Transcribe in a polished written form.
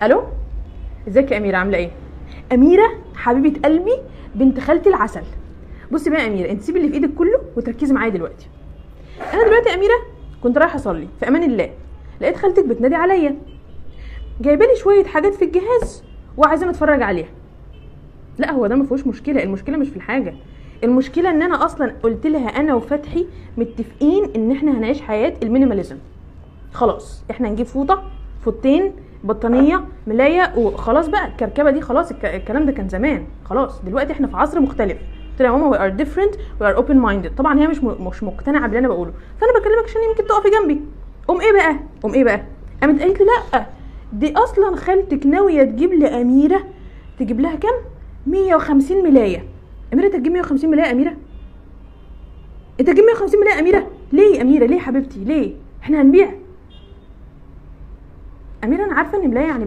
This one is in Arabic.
الو، ازيك يا اميره؟ عامله ايه؟ اميره حبيبه قلبي، بنت خالتي العسل. بصي بقى يا اميره، انت سيبي اللي في ايدك كله وتركزي معايا دلوقتي. انا دلوقتي يا اميره كنت رايحه اصلي في امان الله، لقيت خالتك بتنادي عليا، جايبه لي شويه حاجات في الجهاز وعايزاني اتفرج عليها. لا هو ده ما فيهوش مشكله، المشكله مش في الحاجه، المشكله ان انا اصلا قلت لها انا وفتحي متفقين ان احنا هنعيش حياه المينيماليزم. خلاص احنا هنجيب فوطه، فوطتين، بطانيه، ملايه، وخلاص بقى الكركبه دي خلاص، الكلام ده كان زمان. خلاص دلوقتي احنا في عصر مختلف. قلت لها يا ماما we are different we are open minded. طبعا هي مش مقتنعه باللي انا بقوله، فانا بكلمك عشان يمكن تقفي جنبي. قوم ايه بقى قامت قالت لي لا دي اصلا خالتك ناويه تجيب لاميره، تجيب لها كام؟ 150 ملايه. اميره انت تجيب 150 ملايه يا اميره؟ انت تجيب 150 ملايه يا اميره؟ ليه يا اميره؟ ليه حبيبتي؟ ليه؟ احنا هنبيع؟ اميره انا عارفه ان ملايه يعني